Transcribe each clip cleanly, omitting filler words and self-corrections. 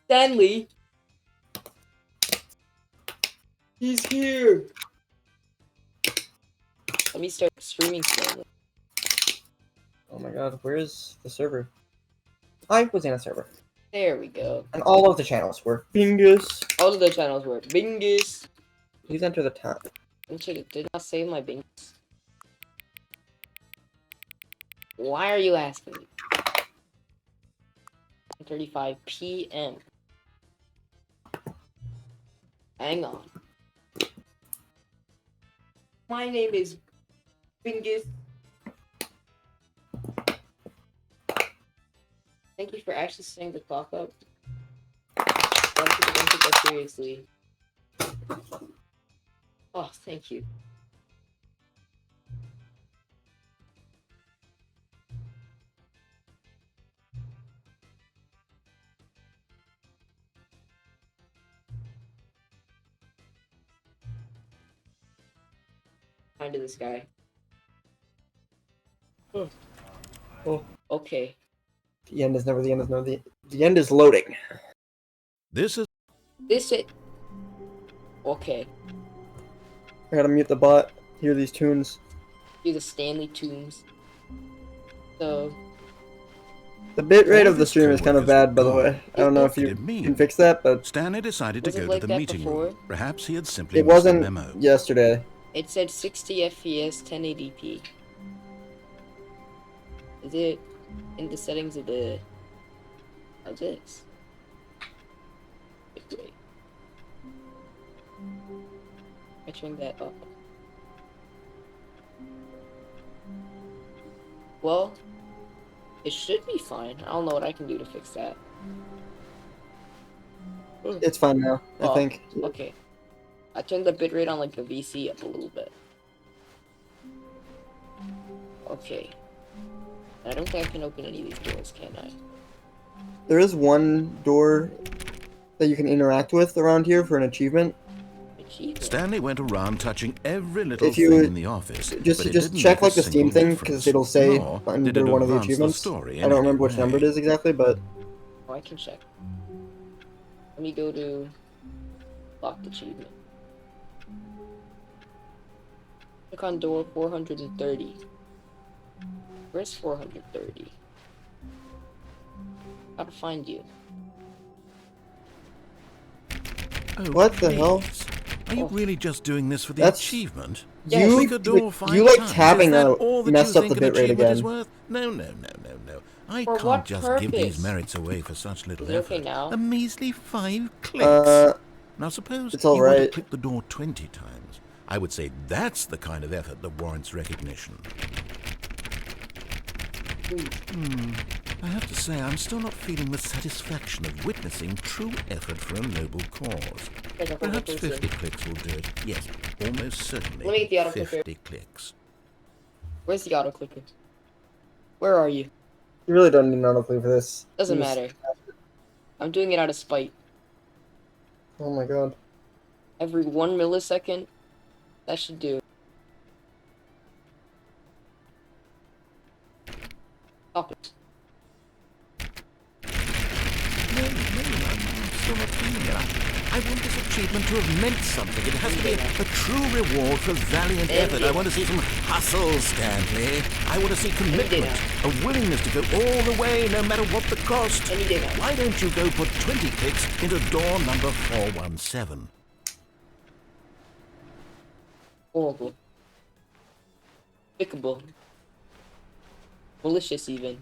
Stanley! He's here! Let me start streaming Stanley. Oh my god, where is the server? I was in a server. There we go. And all of the channels were Bingus. All of the channels were Bingus. Please enter the tab. Did not save my Bingus. Why are you asking me? 35 p.m. Hang on. My name is Bingus. Thank you for actually setting the clock up. Don't take that seriously. Oh, thank you. Kind of this guy. Oh. Okay. The end is never the end is never the end is loading. This is Okay. I gotta mute the bot. Hear these tunes. Do the Stanley tunes. So The bitrate All of the this stream is kind of bad, by the way. I don't know if you It means can fix that, but Stanley decided to Was it go like to the that meeting before? room. Perhaps he had simply it missed the wasn't memo. yesterday. it said 60 FPS 1080p. Is it in the settings of the this? Wait. I turned that up. Well, it should be fine. I don't know what I can do to fix that. It's fine now, I think. Okay. I turned the bitrate on like the VC up a little bit. Okay. I don't think I can open any of these doors, can I? There is one door that you can interact with around here for an achievement. Achievement. Stanley went around touching every little If you thing in the office. Just but it just didn't check make a like the Steam single thing, difference, because it'll say nor did under it one of the advance achievements. story I in don't any remember which way. number it is exactly, but Oh, I can check. Let me go to locked achievement. Click on door 430. Where's 430? How to find you? Oh, What the hell? please. Are you Oh. really just doing this for the That's- achievement? Yes. Click a door 5 you like times. tabbing Is that out all that messed you up the think an bitrate achievement is again. worth? No. I For can't what just give these purpose? merits away for such little Is it okay effort. now? A measly 5 clicks. Now suppose it's all you want to right. click the door 20 times. I would say that's the kind of effort that warrants recognition. I have to say, I'm still not feeling the satisfaction of witnessing true effort for a noble cause. Perhaps 50 clicks will do it. Yes, almost certainly. Let me get the auto clicker. 50 clicks. Where's the auto clicker? Where are you? you really don't need an autoplay for this. Doesn't You just- matter. I'm doing it out of spite. Oh my god. Every 1 millisecond, that should do. Stop it. No, I'm still not feeling it. I want this achievement to have meant something. It has to be a true reward for valiant effort. I want to see some hustle, Stanley. I want to see commitment, a willingness to go all the way, no matter what the cost. Any day now. Why don't you go put 20 clicks into door number 417? Horrible. Despicable. Malicious even.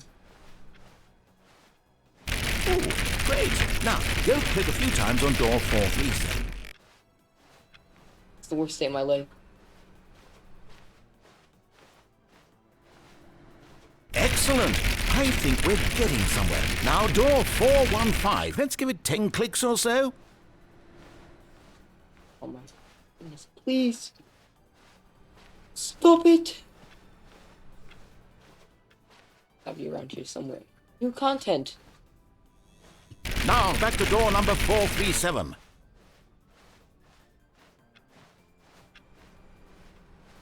Ooh, great. Now, go click a few times on door 437. It's the worst day of my life. Excellent. I think we're getting somewhere. Now, door 415. Let's give it 10 clicks or so. Oh my goodness. Please. Stop it. Have you around here somewhere. New content. Now, back to door number 437.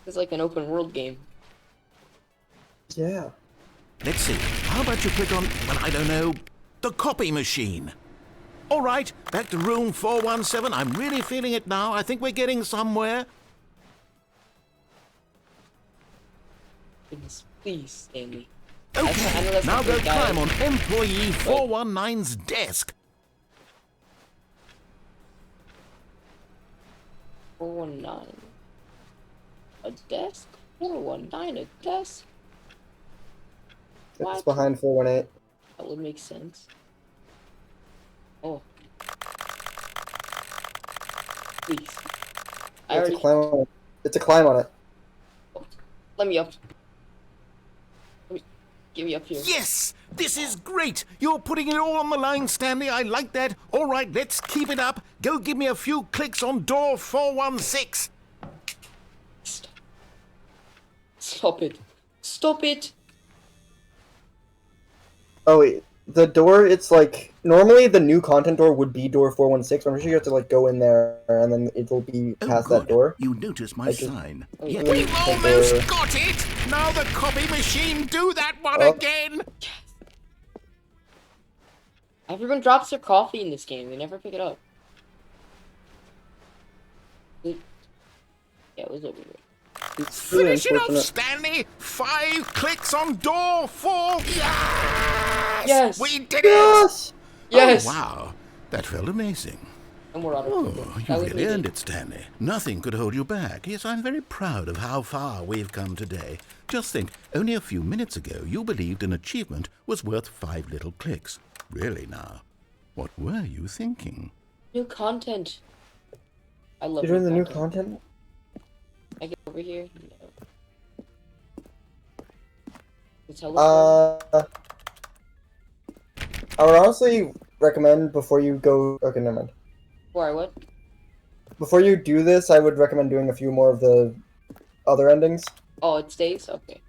It's like an open world game. Yeah. Let's see. How about you click on, well, I don't know, the copy machine? All right, back to room 417. I'm really feeling it now. I think we're getting somewhere. Goodness, please, Stanley. Okay, I know that's now not go good, guys. climb on employee 419's desk. 419. A desk? 419, a desk? It's What? behind 418. That would make sense. Oh. Please. I It's already... a climb on it. It's a climb on it. Let me up. Get me up here. Yes! This is great! You're putting it all on the line, Stanley. I like that. All right, let's keep it up. Go give me a few clicks on door 416. Stop it. Stop it! Oh wait, the door. It's like normally the new content door would be door 416. I'm sure you have to like go in there and then it'll be past that door. You noticed my I just- sign. Oh, Yes. yeah. We've almost got it! Now the copy machine, do that one Oh. again! Everyone drops their coffee in this game. They never pick it up. Yeah, it was over here. It's really Finish it off, unfortunate. Stanley! 5 clicks on door 4. Yes! Yes! We did it! Yes. Yes! Oh, wow. That felt amazing. And we're out of Oh, That you was really easy. earned it, Stanley. Nothing could hold you back. Yes, I'm very proud of how far we've come today. Just think, only a few minutes ago, you believed an achievement was worth 5 little clicks. Really now, what were you thinking? New content. I love You're doing the new content. I get over here. No. The teleport. I would honestly recommend before you go. Okay, never mind. Why what? Before you do this, I would recommend doing a few more of the other endings. Oh, it stays? Okay.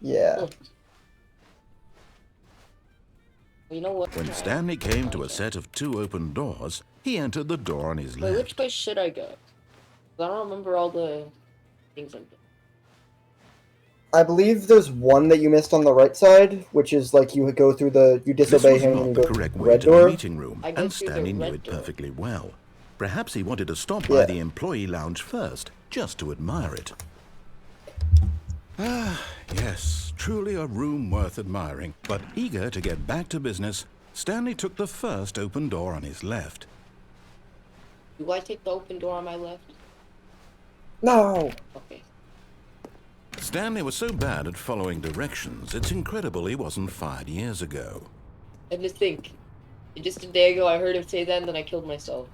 Yeah. Cool. Well, you know what? When Stanley came to a set of 2 open doors, he entered the door on his Wait, left. which way should I go? 'Cause I don't remember all the things I'm doing. I believe there's one that you missed on the right side, which is like you go through you This disobey was him and not you the go through correct the way red to the door. meeting room, I go and through the Stanley knew red it door. perfectly well. Perhaps he wanted to stop by Yeah. the employee lounge first, just to admire it. Ah, yes, truly a room worth admiring. But eager to get back to business, Stanley took the first open door on his left. Do I take the open door on my left? No. Okay. Stanley was so bad at following directions, it's incredible he wasn't fired years ago. And just think, just a day ago I heard him say that and then I killed myself.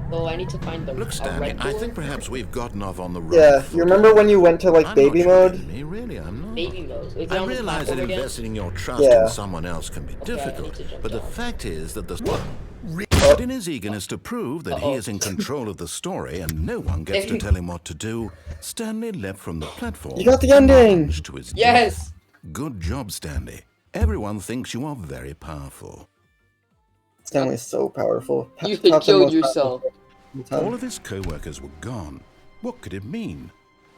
So I need to find the Look, Stanley, red I door? think perhaps we've gotten off on the wrong Yeah, foot. you remember when you went to like I'm baby not your mode? enemy, really, I'm not. Baby mode. Is it I on the realize that platform again? investing your trust Yeah. in someone else can be Okay, I need difficult, to jump but the down. fact is that But in his eagerness to prove that he is in control of the story and no one gets to tell him what to do, Stanley leapt from the platform. You got the and ending! plunged to his Yes! death. Good job, Stanley. Everyone thinks you are very powerful. Stanley's so powerful. You Top 10 killed most yourself. powerful of the time. All of his co-workers were gone. What could it mean?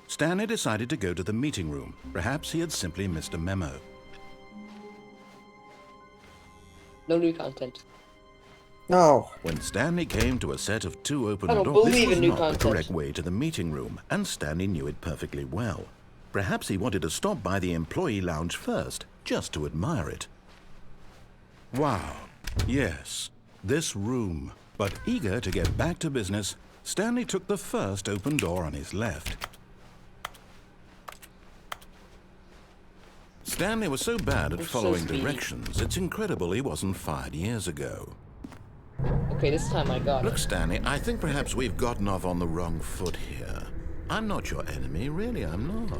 Stanley decided to go to the meeting room. Perhaps he had simply missed a memo. No new content. No. When Stanley came to a set of 2 open I don't doors, this believe was in new not content. the correct way to the meeting room, and Stanley knew it perfectly well. Perhaps he wanted to stop by the employee lounge first, just to admire it. Wow. Yes, this room. But eager to get back to business, Stanley took the first open door on his left. Stanley was so bad at It's so following speedy. directions, it's incredible he wasn't fired years ago. Okay, this time I got Look, it. Stanley, I think perhaps we've gotten off on the wrong foot here. I'm not your enemy, really, I'm not.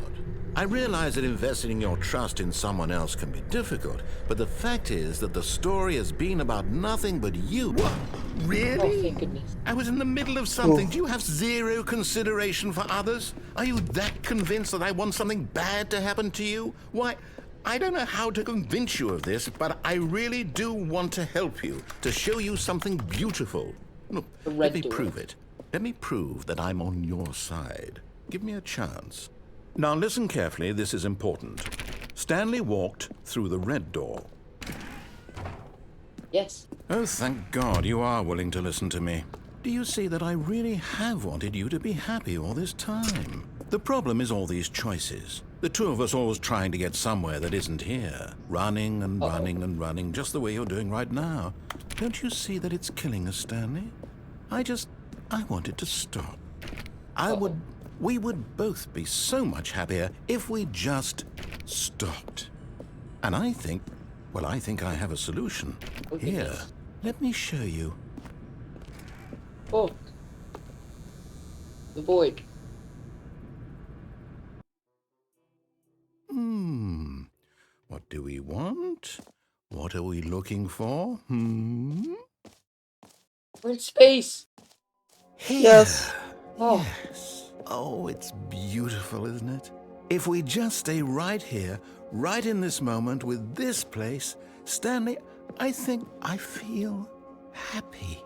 I realize that investing your trust in someone else can be difficult, but the fact is that the story has been about nothing but you. What? Oh, Really? thank goodness. I was in the middle of something. Oof. Do you have zero consideration for others? Are you that convinced that I want something bad to happen to you? Why, I don't know how to convince you of this, but I really do want to help you, to show you something beautiful. Look, The let red me door. prove it. Let me prove that I'm on your side. Give me a chance. Now listen carefully, this is important. Stanley walked through the red door. Yes. Oh, thank God you are willing to listen to me. Do you see that I really have wanted you to be happy all this time? The problem is all these choices. The two of us always trying to get somewhere that isn't here. Running and running and running, just the way you're doing right now. Don't you see that it's killing us, Stanley? I want it to stop. We would both be so much happier if we just stopped. And I think I have a solution. Here, let me show you. Oh. The void. What do we want? What are we looking for? We're in space. Yes. Oh. Yes. Oh, it's beautiful, isn't it? If we just stay right here, right in this moment with this place, Stanley, I think I feel happy.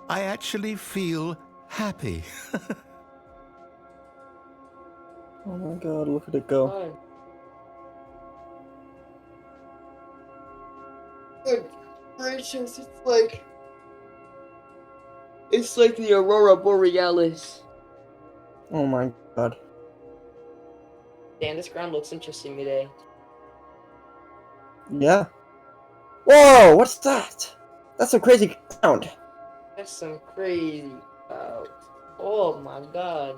I actually feel happy. Oh my god, look at it go. God. Good gracious, it's like the Aurora Borealis. Oh my god. Damn, this ground looks interesting today. Yeah. Whoa, what's that? That's some crazy sound. That's some crazy clouds. Oh my god.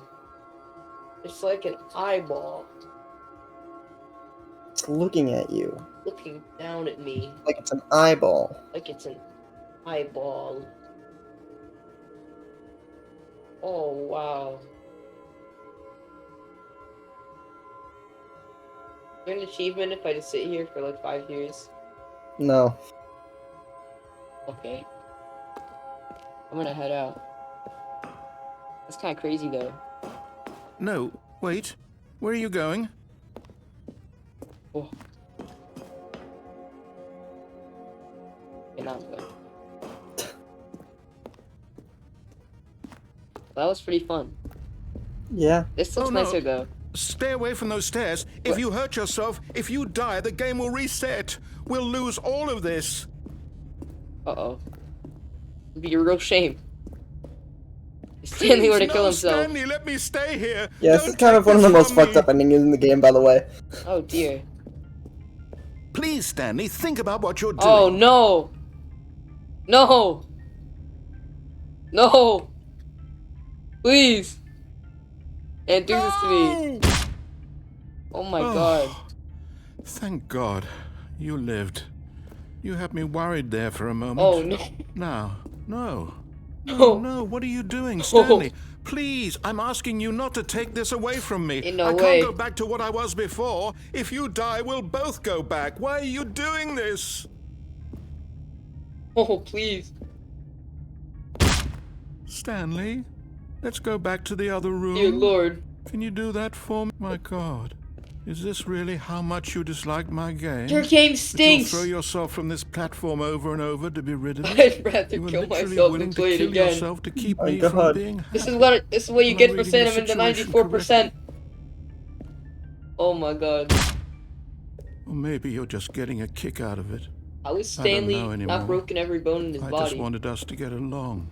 It's like an eyeball It's looking at you. looking down at me. Like it's an eyeball. Like it's an eyeball. Oh wow. Is there an achievement if I just sit here for like 5 years? No. Okay. I'm gonna head out. That's kind of crazy though. No, wait. Where are you going? Oh. Okay, now I'm good. That was pretty fun. Yeah. This looks Oh, no. nicer though. Stay away from those stairs. If you hurt yourself, if you die, the game will reset. We'll lose all of this. Uh-oh. It'd be a real shame. If Stanley were to Please, kill no, himself. Stanley, let me stay here. Yeah, this Don't is kind of take one of the this most from fucked me. up endings in the game, by the way. Oh dear. Please, Stanley, think about what you're doing. Oh no! No! No! Please! And do this to me. Oh my god. Thank God you lived. You had me worried there for a moment. Oh no. Now, no. No. No, what are you doing, Stanley? Please, I'm asking you not to take this away from me. In no I way. can't go back to what I was before. If you die, we'll both go back. Why are you doing this? Oh, please. Stanley, let's go back to the other room. Dear Lord. Can you do that for me? My God. Is this really how much you dislike my game? Your game That you'll stinks! throw yourself from this platform over and over to be rid of it? I'd rather You were kill literally myself willing than play to it kill again. yourself to keep My me from God. being happy. This is what you Am I get for reading saying the I'm in the situation 94%. Oh my god. Or maybe you're just getting a kick out of it. How is I don't Stanley know anymore. not broken every bone in his I body? just wanted us to get along.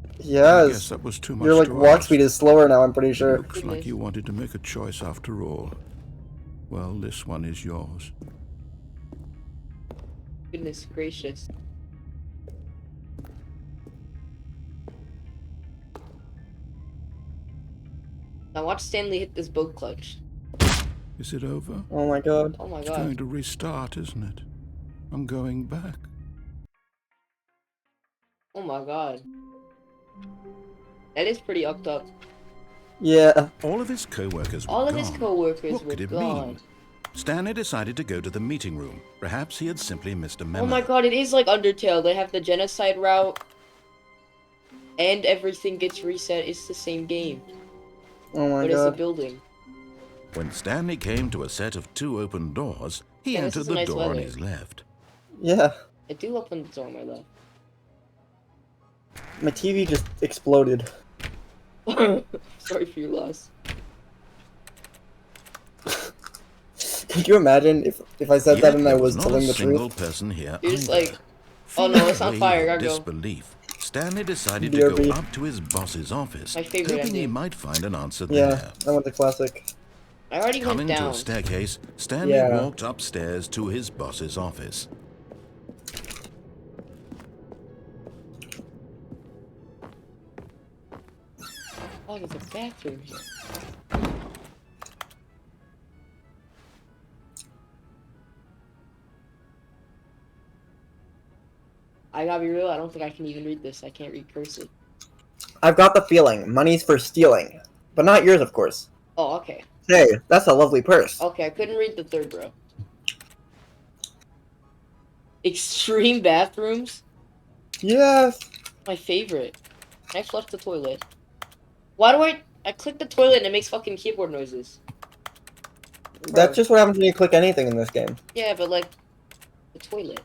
I guess Yes. that was too much Your like to walk ask. speed is slower now, I'm pretty sure. Looks like you wanted to make a choice after all. Well, this one is yours. Goodness gracious. Now watch Stanley hit this boat clutch. Is it over? Oh my god. Oh my It's going god. to restart, isn't it? I'm going back. Oh my god. That is pretty upped up. Yeah. All of his co-workers were All of gone. his co-workers What were could it gone. mean? Stanley decided to go to the meeting room. Perhaps he had simply missed a memo. Oh my god, it is like Undertale. They have the genocide route. And everything gets reset. It's the same game. Oh my But it's a god. building. When Stanley came to a set of 2 open doors, he Yeah, this entered is the nice door on weather. his left. Yeah. I do open the door on my left. My TV just exploded. Sorry for your loss. Could you imagine if I said Yet that and I there was not telling a the single truth? person here You're just either. like, Oh no, it's on Feeling a fire. wave Gotta of go. disbelief, Stanley decided to BRB. go up to his boss's office, My favorite hoping he ending. might find an answer Yeah, there. I want the classic. I already went Coming to down. a staircase, Stanley Yeah. walked upstairs to his boss's office. Oh, there's a bathroom here. I gotta be real, I don't think I can even read this. I can't read cursive. I've got the feeling. Money's for stealing. But not yours, of course. Oh, okay. Hey, that's a lovely purse. Okay, I couldn't read the third row. Extreme bathrooms? Yes. My favorite. I flush the toilet. Why do I click the toilet and it makes fucking keyboard noises? That's just what happens when you click anything in this game. Yeah, but like, the toilet.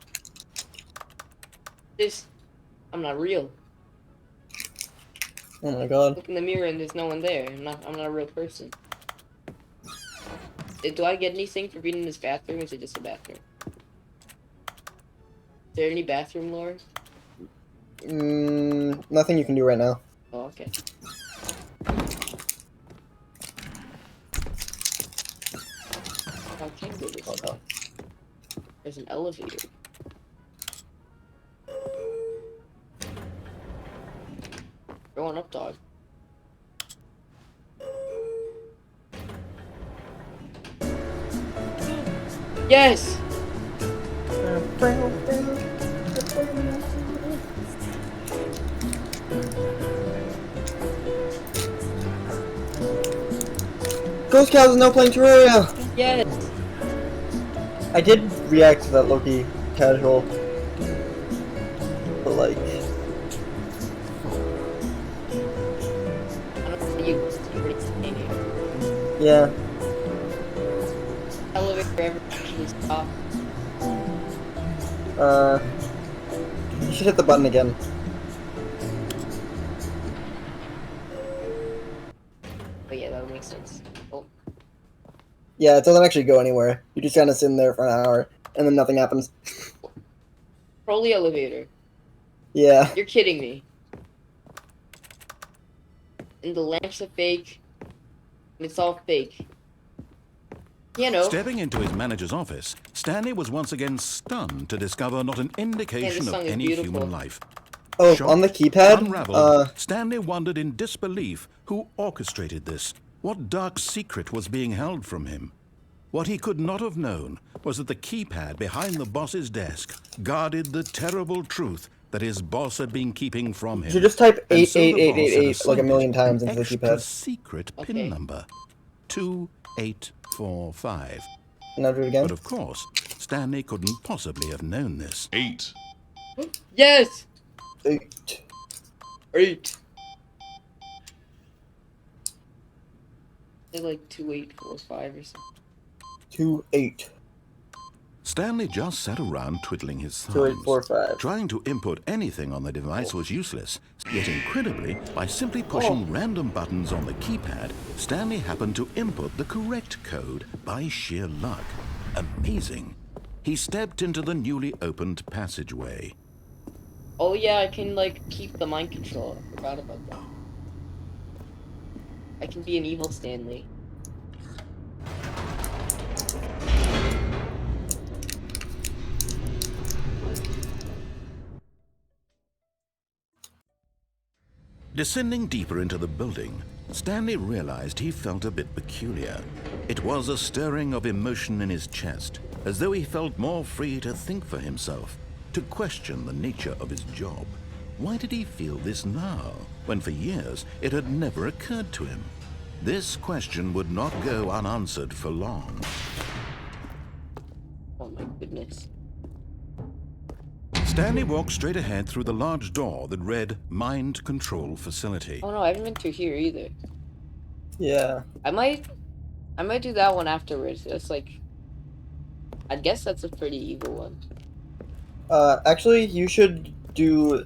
I'm not real. Oh my god. Look in the mirror and there's no one there. I'm not a real person. Do I get anything for being in this bathroom, or is it just a bathroom? Is there any bathroom lore? Nothing you can do right now. Oh, okay. I can't do this. Okay. There's an elevator. Going up, dog. Yes! Ghost Cows is now playing Terraria! Yes! I did react to that Loki casual. But like... I don't know you pretty here. Yeah. Elevator ever actually stop. You should hit the button again. But yeah, that would make sense. Oh. Yeah, it doesn't actually go anywhere. You just kind of sit in there for an hour, and then nothing happens. Trolley elevator. Yeah. You're kidding me. And the lamps are fake. And it's all fake. You know. Stepping into his manager's office, Stanley was once again stunned to discover not an indication song of is any beautiful. human life. Oh, Shocked, on the keypad? unraveled, Stanley wondered in disbelief who orchestrated this. What dark secret was being held from him? What he could not have known was that the keypad behind the boss's desk guarded the terrible truth that his boss had been keeping from him. You should just type And so the boss had 8888 like a million assigned times an into the extra keypad. secret Okay. pin number, 2845. Now do it again. But of course, Stanley couldn't possibly have known this. 8. Yes! 8. 8. They're like 2845 or something. 2, 8. Stanley just sat around twiddling his 2, 8, thumbs. 4, 5. Trying to input anything on the device was useless, yet incredibly, by simply pushing random buttons on the keypad, Stanley happened to input the correct code by sheer luck. Amazing. He stepped into the newly opened passageway. Oh yeah, I can like keep the mind control. I forgot about that. I can be an evil Stanley. Descending deeper into the building, Stanley realized he felt a bit peculiar. It was a stirring of emotion in his chest, as though he felt more free to think for himself, to question the nature of his job. Why did he feel this now, when for years it had never occurred to him? This question would not go unanswered for long. Oh my goodness. Stanley walked straight ahead through the large door that read Mind Control Facility. Oh no, I haven't been through here either. Yeah. I might do that one afterwards. It's like, I guess that's a pretty evil one. Actually, you should do,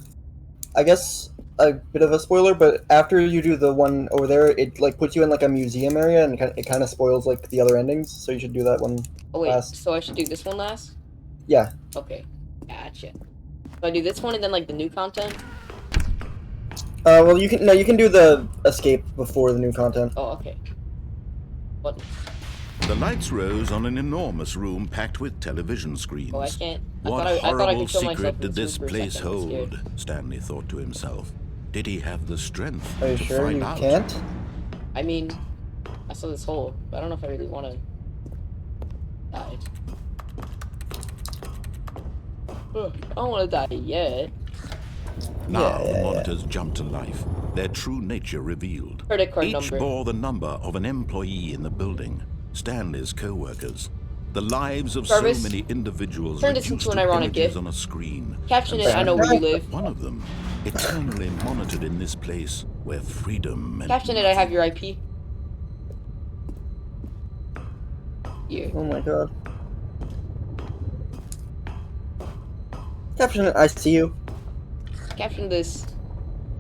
I guess, a bit of a spoiler, but after you do the one over there, it like puts you in like a museum area, and it kind of spoils like the other endings. So you should do that one Oh wait, last. so I should do this one last? Yeah. Okay, gotcha. I do this one and then like the new content? Well, you can do the escape before the new content. Oh, okay. What? The lights rose on an enormous room packed with television screens. Oh, I can't. What I thought I horrible could kill myself secret in did this this room for a place second. I was hold? scared. Stanley thought to himself. Did he have the strength Are you to sure find you out? can't? I mean, I saw this hole, but I don't know if I really want to die. Ugh, I don't want to die yet. Now Yeah, the monitors jumped to life, their true nature revealed. Credit card Each number. bore the number of an employee in the building, Stanley's co-workers. The lives of Jarvis, so many individuals turn this reduced into an to ironic images GIF. on a screen. Caption And it, I know where you live. one of them, eternally monitored in this place where freedom and Caption it, I have your IP. Yeah. Oh my god. Caption it, I see you. Caption this.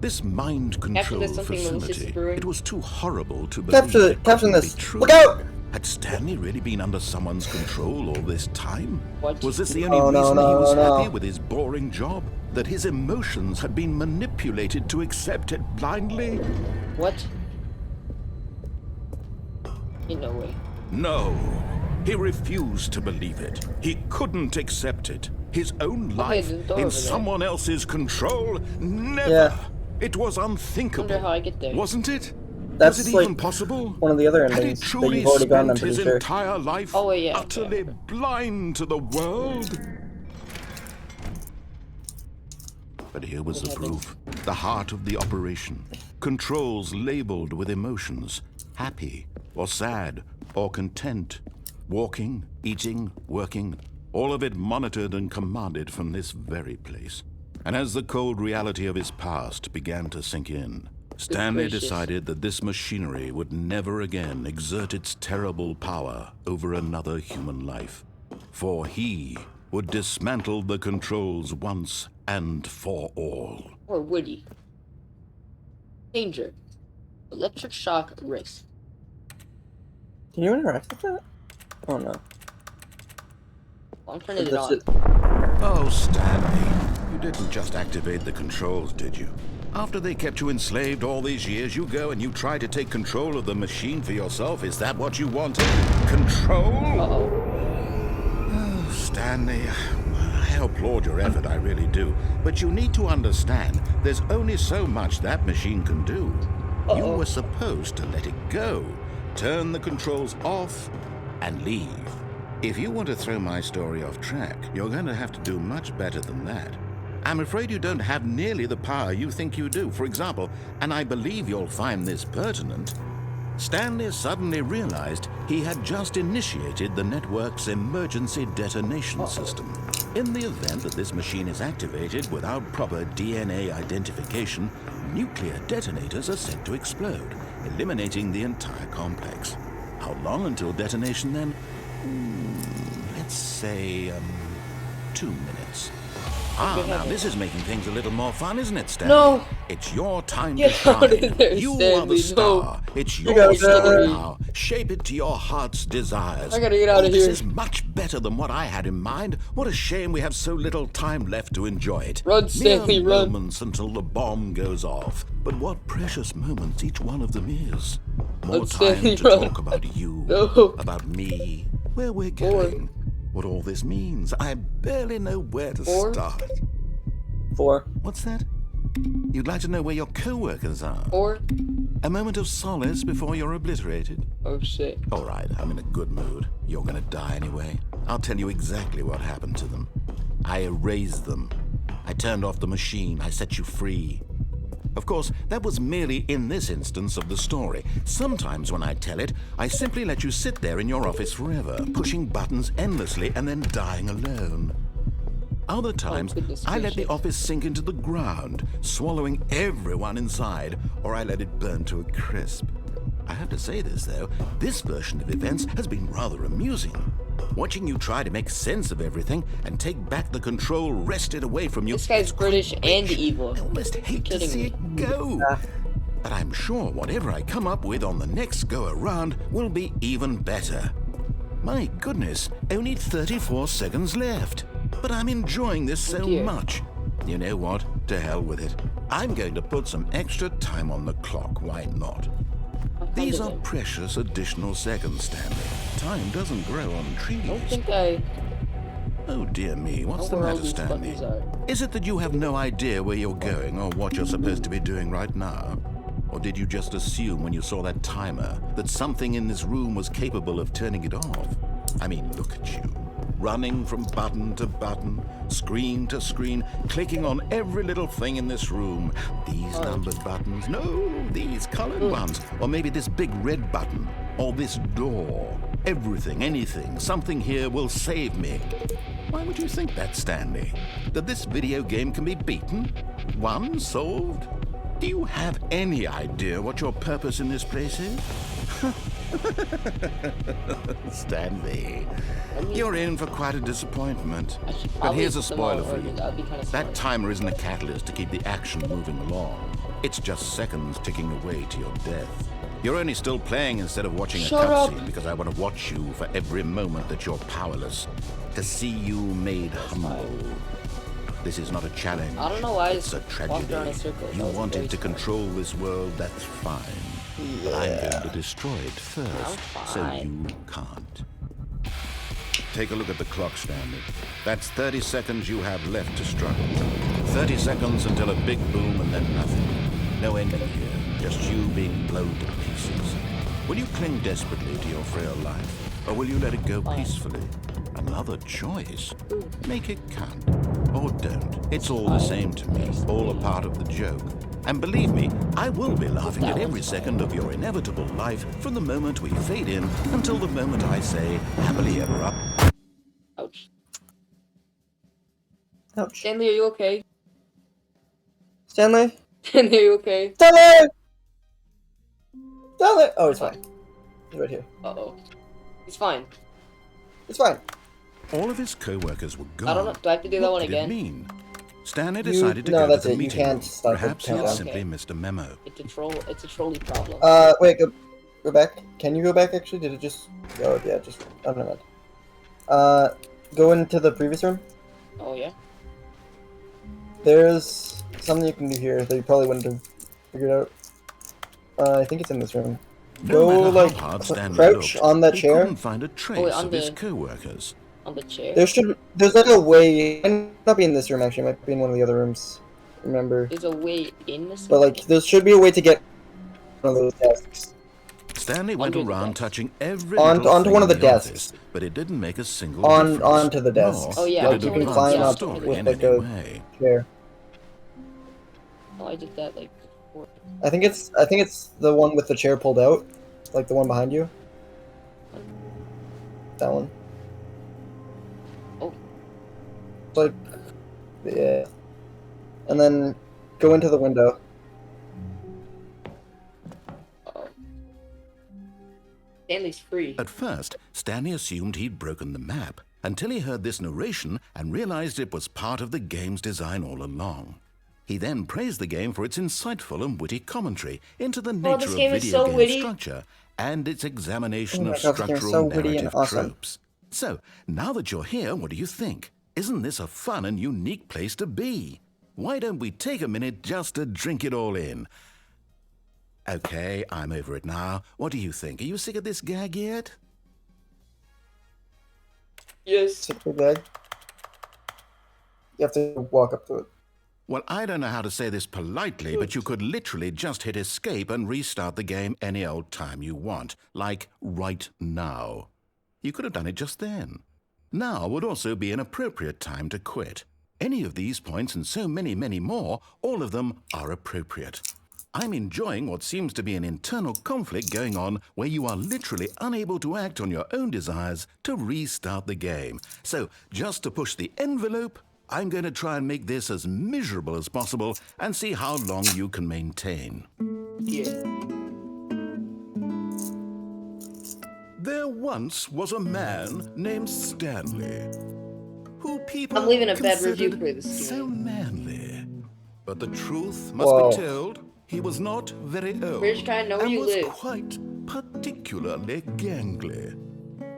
this mind Caption control this something malicious facility, brewing. it was too horrible to believe. Caption it it, caption couldn't be this. true. Look out! Had Stanley really been under someone's control all this time? What? Was this the only Oh, no, reason no, he was no. happy with his boring job? That his emotions had been manipulated to accept it blindly? What? Ain't no way. No. He refused to believe it. He couldn't accept it. His own life there's a door in over there. someone else's control? Never. Yeah. It was unthinkable. Wonder how I get there. Wasn't it? That's was it like even possible? one of the other Had he endings that truly you've already gotten, I'm spent his pretty sure. entire life Oh, wait, yeah, utterly okay. blind to the world? But here was the proof. The heart of the operation. Controls labeled with emotions. Happy, or sad, or content. Walking, eating, working. All of it monitored and commanded from this very place. And as the cold reality of his past began to sink in, Stanley gracious. decided that this machinery would never again exert its terrible power over another human life. For he would dismantle the controls once and for all. Or Woody. Danger. Electric shock risk. Can you interact with that? Oh no. Well, I'm turning it That's on. it. Oh, Stanley, you didn't just activate the controls, did you? After they kept you enslaved all these years, you go and you try to take control of the machine for yourself. Is that what you wanted? Control? Uh-oh. Oh, Stanley, I applaud your effort, I really do. But you need to understand, there's only so much that machine can do. You Uh-oh. were supposed to let it go, turn the controls off, and leave. If you want to throw my story off track, you're going to have to do much better than that. I'm afraid you don't have nearly the power you think you do. For example, and I believe you'll find this pertinent, Stanley suddenly realized he had just initiated the network's emergency detonation system. In the event that this machine is activated without proper DNA identification, nuclear detonators are set to explode, eliminating the entire complex. How long until detonation then? Let's say, 2 minutes. Now this is making things a little more fun, isn't it, Stanley? No! It's your time Get to out of shine. there, You are Stanley, the star. no. It's gotta your get story out. now. Shape it to your heart's desires. I gotta get out of This here. is much better than what I had in mind. What a shame we have so little time left to enjoy it. Run, Stanley, Mere run. moments until the bomb goes off. But what precious moments each one of them is. More Run, time Stanley, to run. talk about you, No. about me, where we're Four. going, what all this means. I barely know where to Four. start. 4. What's that? You'd like to know where your co-workers are? Or, A moment of solace before you're obliterated? oh shit. All right, I'm in a good mood. You're gonna die anyway. I'll tell you exactly what happened to them. I erased them. I turned off the machine. I set you free. Of course, that was merely in this instance of the story. Sometimes when I tell it, I simply let you sit there in your office forever, pushing buttons endlessly and then dying alone. Other times, goodness I let the gracious. office sink into the ground, swallowing everyone inside, or I let it burn to a crisp. I have to say this, though, this version of events has been rather amusing. Watching you try to make sense of everything and take back the control wrested away from you. This guy's is quite British and rich. evil. I almost hate to kidding see me. it go. But I'm sure whatever I come up with on the next go-around will be even better. My goodness, only 34 seconds left. But I'm enjoying this so dear. much. You know what? To hell with it. I'm going to put some extra time on the clock. Why not? These are precious additional seconds, Stanley. Time doesn't grow on trees. I don't think I... Oh dear me, what's the where all matter, these Stanley? buttons are. Is it that you have no idea where you're going or what you're supposed to be doing right now? Or did you just assume when you saw that timer that something in this room was capable of turning it off? I mean, look at you. Running from button to button, screen to screen, clicking on every little thing in this room. These numbered buttons, no, these colored ones. Or maybe this big red button, or this door. Everything, anything, something here will save me. Why would you think that, Stanley? That this video game can be beaten? Won? Solved? Do you have any idea what your purpose in this place is? Stanley, you're in for quite a disappointment. But here's a spoiler for you. That timer isn't a catalyst to keep the action moving along. It's just seconds ticking away to your death. You're only still playing instead of watching a cutscene because I want to watch you for every moment that you're powerless. To see you made humble. This is not a challenge. I don't know why it's a tragedy. You wanted to control this world, that's fine. But I'm going to destroy it first, so you can't. Take a look at the clock, Stanley. That's 30 seconds you have left to struggle. 30 seconds until a big boom and then nothing. No ending here, just you being blown to pieces. Will you cling desperately to your frail life, or will you let it go peacefully? Another choice. Make it count. Or don't. It's all the same to me. All a part of the joke. And believe me, I will be laughing at every second of your inevitable life from the moment we fade in until the moment I say, happily ever after. Ouch. Ouch. Stanley, are you okay? Stanley? Stanley, are you okay? Stanley! Stanley! Oh, it's fine. He's right here. Uh-oh. He's fine. It's fine. All of his co-workers were gone. I don't know. Do I have to do that one again? What did it mean? Stanley decided to no, go that's to the it. You meeting can't room. start the Perhaps he had countdown. simply missed a memo. It's a trolley problem. Wait, go back. Can you go back, actually? Did it just... Oh, yeah, just... Oh, never mind. Go into the previous room. Oh, yeah? There's something you can do here that you probably wouldn't have figured out. I think it's in this room. No Go, matter like, how hard Stanley crouch looked, on that he chair. couldn't find a trace of his co-workers. On the chair? There's like a way... It might not be in this room, actually. It might be in one of the other rooms. Remember. There's a way in this But, like, there should be a way to get one of those desks. Stanley went around touching every onto one of the desks. Office, but it didn't make a single difference. Onto the desks. Oh, yeah. Like, you can climb up with, like, a chair. Oh, I did that, like, before. I think it's the one with the chair pulled out. Like the one behind you. That one. Oh. Like, yeah. And then go into the window. Uh-oh. Stanley's free. At first, Stanley assumed he'd broken the map, until he heard this narration and realized it was part of the game's design all along. He then praised the game for its insightful and witty commentary into the nature of video game structure and its examination of structural narrative tropes. So, now that you're here, what do you think? Isn't this a fun and unique place to be? Why don't we take a minute just to drink it all in? Okay, I'm over it now. What do you think? Are you sick of this gag yet? Yes. Sick of the gag? You have to walk up to it. Well, I don't know how to say this politely, but you could literally just hit escape and restart the game any old time you want, like right now. You could have done it just then. Now would also be an appropriate time to quit. Any of these points and so many, many more, all of them are appropriate. I'm enjoying what seems to be an internal conflict going on where you are literally unable to act on your own desires to restart the game. So, just to push the envelope, I'm going to try and make this as miserable as possible and see how long you can maintain. Yeah. There once was a man named Stanley, who people I'm leaving a bad review considered for this so game. manly. But the truth must be told, he was not very old We're just trying to know where and you was live. quite particularly gangly.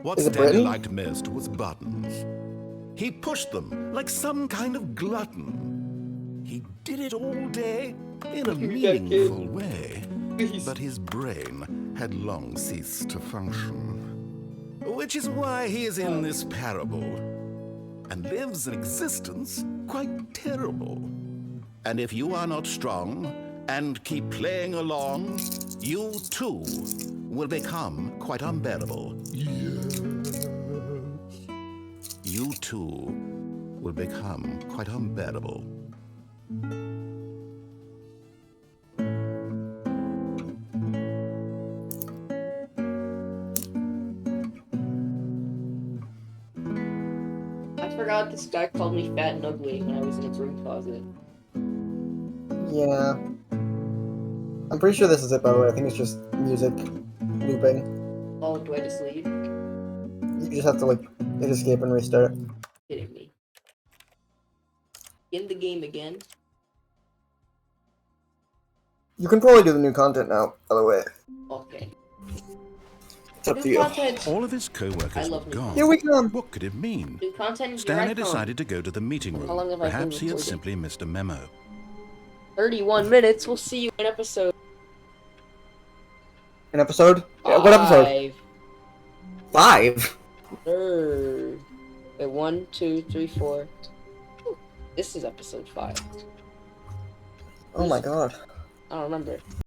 What Is it Stanley Britain? liked most was buttons. He pushed them like some kind of glutton. He did it all day in a You got meaningful kid. way, Please. but his brain had long ceased to function. Which is why he is in this parable and lives an existence quite terrible. And if you are not strong and keep playing along, you too will become quite unbearable. Yes. You too will become quite unbearable. I forgot this guy called me fat and ugly when I was in a broom closet. Yeah. I'm pretty sure this is it, by the way. I think it's just music looping. Oh, do I just leave? You just have to, like, hit escape and restart. Kidding me. In the game again? You can probably do the new content now, by the way. Okay. It's up to New you. content. All of his I co-workers were love new gone. Here we come. What could it mean? New content is Stanley your iPhone. decided to go to the meeting How long room. have I been Perhaps he had recording? simply missed a memo. 31 minutes. We'll see you in episode An episode? Yeah, what episode? 5. 5? Wait, 1, 2, 3, 4. Ooh, this is episode 5. Oh my god. I don't remember.